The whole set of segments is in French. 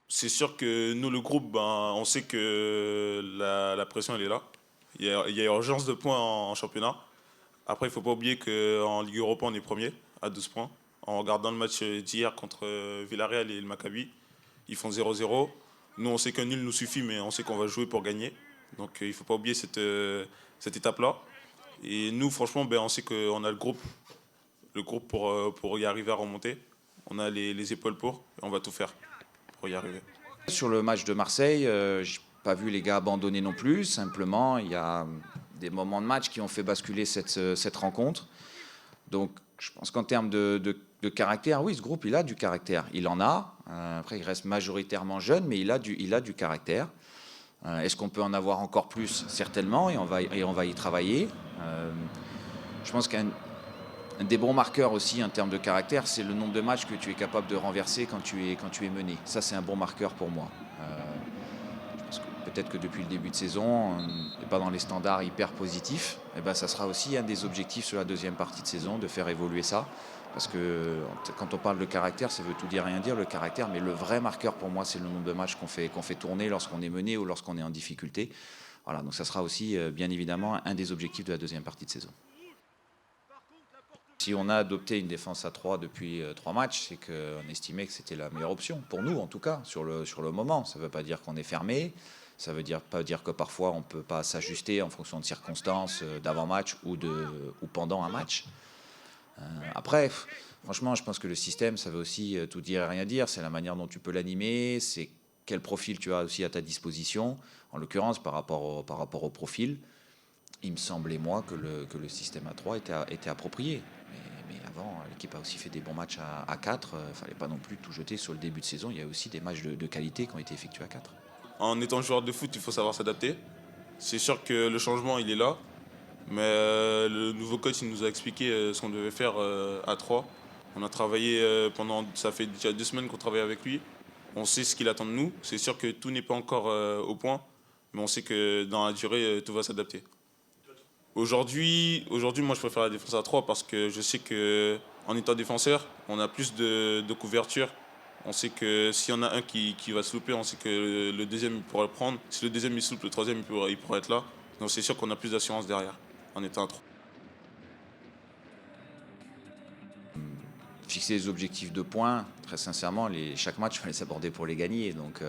C'est sûr que nous, le groupe, ben, on sait que la pression, elle est là. Il y a urgence de points en championnat. Après, il ne faut pas oublier qu'en Ligue Europa, on est premier à 12 points. En regardant le match d'hier contre Villarreal et le Maccabi, ils font 0-0. Nous, on sait qu'un nul nous suffit, mais on sait qu'on va jouer pour gagner. Donc, il ne faut pas oublier cette étape-là. Et nous, franchement, ben, on sait qu'on a le groupe pour y arriver à remonter. On a les épaules et on va tout faire pour y arriver. Sur le match de Marseille, je n'ai pas vu les gars abandonner non plus. Simplement, il y a des moments de match qui ont fait basculer cette rencontre. Donc, je pense qu'en termes de caractère, oui, ce groupe, il a du caractère. Il en a. Après, il reste majoritairement jeune, mais il a du caractère. Est-ce qu'on peut en avoir encore plus? Certainement, et on va y travailler. Je pense qu'un des bons marqueurs aussi en termes de caractère, c'est le nombre de matchs que tu es capable de renverser quand tu es mené. Ça, c'est un bon marqueur pour moi. Je pense que peut-être que depuis le début de saison, on n'est pas dans les standards hyper positifs. Et ben, ça sera aussi un des objectifs sur la deuxième partie de saison, de faire évoluer ça. Parce que quand on parle de caractère, ça veut tout dire, rien dire, le caractère. Mais le vrai marqueur pour moi, c'est le nombre de matchs qu'on fait tourner lorsqu'on est mené ou lorsqu'on est en difficulté. Voilà, donc ça sera aussi, bien évidemment, un des objectifs de la deuxième partie de saison. Si on a adopté une défense à 3 depuis 3 matchs, c'est qu'on estimait que c'était la meilleure option, pour nous en tout cas, sur le moment. Ça ne veut pas dire qu'on est fermé, ça ne veut pas dire que parfois on ne peut pas s'ajuster en fonction de circonstances d'avant-match ou pendant un match. Après, franchement, je pense que le système, ça veut aussi tout dire et rien dire. C'est la manière dont tu peux l'animer, c'est quel profil tu as aussi à ta disposition. En l'occurrence, par rapport au profil, il me semblait, moi, que le système à 3 était approprié. Mais avant, l'équipe a aussi fait des bons matchs à 4. Il ne fallait pas non plus tout jeter sur le début de saison. Il y a aussi des matchs de qualité qui ont été effectués à 4. En étant joueur de foot, il faut savoir s'adapter. C'est sûr que le changement, il est là. Mais le nouveau coach, il nous a expliqué ce qu'on devait faire à 3. On a travaillé ça fait déjà 2 semaines qu'on travaille avec lui. On sait ce qu'il attend de nous. C'est sûr que tout n'est pas encore au point. Mais on sait que dans la durée, tout va s'adapter. Aujourd'hui, moi, je préfère la défense à 3 parce que je sais qu'en étant défenseur, on a plus de couverture. On sait que s'il y en a un qui va se louper, on sait que le deuxième il pourra le prendre. Si le deuxième il se loupe, le troisième il pourra être là. Donc c'est sûr qu'on a plus d'assurance derrière en étant à 3. Fixer les objectifs de points, très sincèrement, chaque match, il fallait s'aborder pour les gagner. Donc,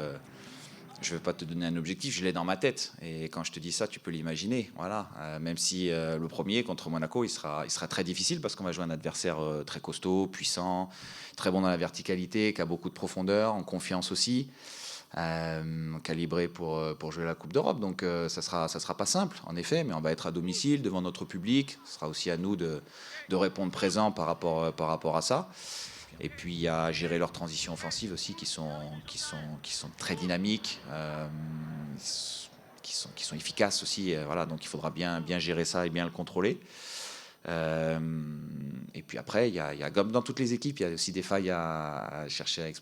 je ne vais pas te donner un objectif, je l'ai dans ma tête. Et quand je te dis ça, tu peux l'imaginer. Voilà. Même si le premier contre Monaco, il sera très difficile parce qu'on va jouer un adversaire très costaud, puissant, très bon dans la verticalité, qui a beaucoup de profondeur, en confiance aussi, calibré pour jouer la Coupe d'Europe. Donc ça sera pas simple, en effet, mais on va être à domicile, devant notre public. Ce sera aussi à nous de répondre présent par rapport à ça. Et puis il y a gérer leurs transitions offensives aussi qui sont très dynamiques, qui sont efficaces aussi. Voilà, donc il faudra bien gérer ça et bien le contrôler. Et puis après, il y a comme dans toutes les équipes, il y a aussi des failles à chercher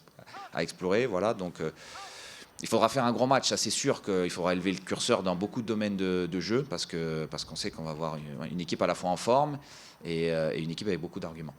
à explorer. Voilà, donc il faudra faire un gros match. Ça, c'est sûr qu'il faudra élever le curseur dans beaucoup de domaines de jeu parce qu'on sait qu'on va avoir une équipe à la fois en forme et une équipe avec beaucoup d'arguments.